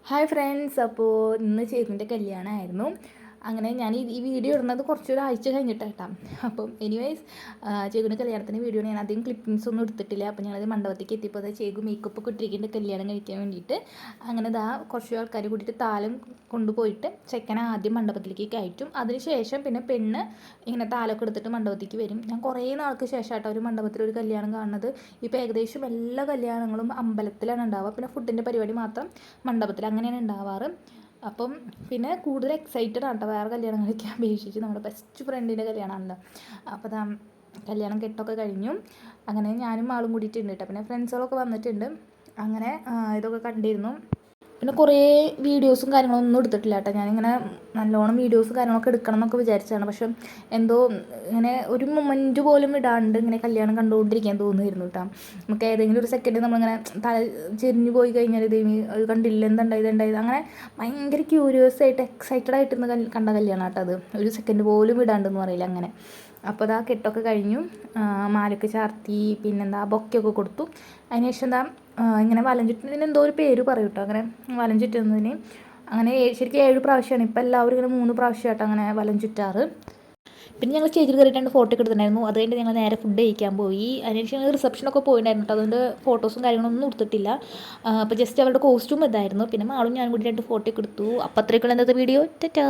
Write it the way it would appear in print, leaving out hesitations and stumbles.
Hi friends, അപ്പോൾ ഇന്ന് ചേച്ചിൻ്റെ കല്യാണമായിരുന്നു. അങ്ങനെ ഞാൻ ഈ വീഡിയോ ഇടുന്നത് കുറച്ചൊരാഴ്ച കഴിഞ്ഞിട്ടാണ്. അപ്പം എനിവേയ്സ് ചേച്ചിൻ്റെ കല്യാണത്തിൻ്റെ വീഡിയോ ഞാൻ അധികം ക്ലിപ്പിങ്സ് ഒന്നും എടുത്തിട്ടില്ല. അപ്പോൾ ഞങ്ങളത് മണ്ഡപത്തേക്ക് എത്തിയപ്പോൾ അത് ചേച്ചി മേക്കപ്പ് ഒക്കെ ഇട്ടിരിക്കേണ്ട കല്യാണം കഴിക്കാൻ വേണ്ടിയിട്ട് അങ്ങനെ കുറച്ച് ആൾക്കാർ കൂടിയിട്ട് താലം കൊണ്ടുപോയിട്ട് ചെക്കനെ ആദ്യം മണ്ഡപത്തിലേക്ക് കയറ്റും. അതിനുശേഷം പിന്നെ പെണ്ണ് ഇങ്ങനെ താലമൊക്കെ എടുത്തിട്ട് മണ്ഡപത്തേക്ക് വരും. ഞാൻ കുറേ നാൾക്ക് ശേഷമായിട്ടോ ഒരു മണ്ഡപത്തിലൊരു കല്യാണം കാണുന്നത്. ഇപ്പോൾ ഏകദേശം എല്ലാ കല്യാണങ്ങളും അമ്പലത്തിലാണ് ഉണ്ടാവുക. പിന്നെ ഫുഡിൻ്റെ പരിപാടി മാത്രം മണ്ഡപത്തിൽ, അങ്ങനെയാണ് ഉണ്ടാവാറ്. അപ്പം പിന്നെ കൂടുതൽ എക്സൈറ്റഡ് ആണ് കേട്ടോ വേറെ കല്യാണം കഴിക്കാൻ അപേക്ഷിച്ച്. നമ്മുടെ ബെസ്റ്റ് ഫ്രണ്ടിൻ്റെ കല്യാണമാണല്ലോ. അപ്പോൾ കല്യാണം കെട്ടൊക്കെ കഴിഞ്ഞു. അങ്ങനെ ഞാനും ആളും കൂടിയിട്ടുണ്ട് കേട്ടോ. പിന്നെ ഫ്രണ്ട്സുകളൊക്കെ വന്നിട്ടുണ്ട്. അങ്ങനെ ഇതൊക്കെ കണ്ടിരുന്നു. പിന്നെ കുറേ വീഡിയോസും കാര്യങ്ങളൊന്നും എടുത്തിട്ടില്ല കേട്ടോ. ഞാനിങ്ങനെ നല്ലോണം വീഡിയോസും കാര്യങ്ങളൊക്കെ എടുക്കണം എന്നൊക്കെ വിചാരിച്ചതാണ്. പക്ഷെ എന്തോ ഇങ്ങനെ ഒരു മൊമെൻറ്റ് പോലും ഇടാണ്ട് ഇങ്ങനെ കല്യാണം കണ്ടുകൊണ്ടിരിക്കാൻ തോന്നുമായിരുന്നു കേട്ടോ. നമുക്ക് ഏതെങ്കിലും ഒരു സെക്കൻഡ് നമ്മളിങ്ങനെ ചെരിഞ്ഞു പോയി കഴിഞ്ഞാൽ ഇത് കണ്ടില്ല, എന്തുണ്ടായത് അങ്ങനെ ഭയങ്കര ക്യൂരിയസ് ആയിട്ട് എക്സൈറ്റഡ് ആയിട്ടിരുന്ന് കണ്ട കല്യാണം കേട്ടോ അത്. ഒരു സെക്കൻഡ് പോലും ഇടാണ്ടെന്ന് പറയില്ല അങ്ങനെ. അപ്പോൾ കെട്ടൊക്കെ കഴിഞ്ഞു, മാലയൊക്കെ ചാർത്തി, പിന്നെന്താ ബൊക്കെയൊക്കെ കൊടുത്തു. അതിനുശേഷം ഇങ്ങനെ വലം ചുറ്റുന്നതിന് എന്തോ ഒരു പേര് പറയും കേട്ടോ. അങ്ങനെ വലം ചുറ്റുന്നതിന് അങ്ങനെ ശരിക്കും 7 പ്രാവശ്യമാണ്. ഇപ്പോൾ എല്ലാവരും ഇങ്ങനെ 3 പ്രാവശ്യമായിട്ട് അങ്ങനെ വലം ചുറ്റാറ്. പിന്നെ ഞങ്ങൾ സ്റ്റേജിൽ കയറിയിട്ട് ഫോട്ടോ ഒക്കെ എടുത്തിട്ടുണ്ടായിരുന്നു. അത് കഴിഞ്ഞിട്ട് ഞങ്ങൾ നേരെ ഫുഡ് കഴിക്കാൻ പോയി. അതിനുശേഷം ഞങ്ങൾ റിസപ്ഷനൊക്കെ പോയിട്ടുണ്ടായിരുന്നു കേട്ടോ. അതുകൊണ്ട് ഫോട്ടോസും കാര്യങ്ങളൊന്നും എടുത്തിട്ടില്ല. അപ്പോൾ ജസ്റ്റ് അവരുടെ കോസ്റ്റ്യൂം ഇതായിരുന്നു. പിന്നെ മാളും ഞാനും കൂടി 2 ഫോട്ടോ ഒക്കെ എടുത്തു. അപ്പോൾ അത്രയ്ക്കുള്ള ഇന്നത്തെ വീഡിയോ. ടാറ്റാ.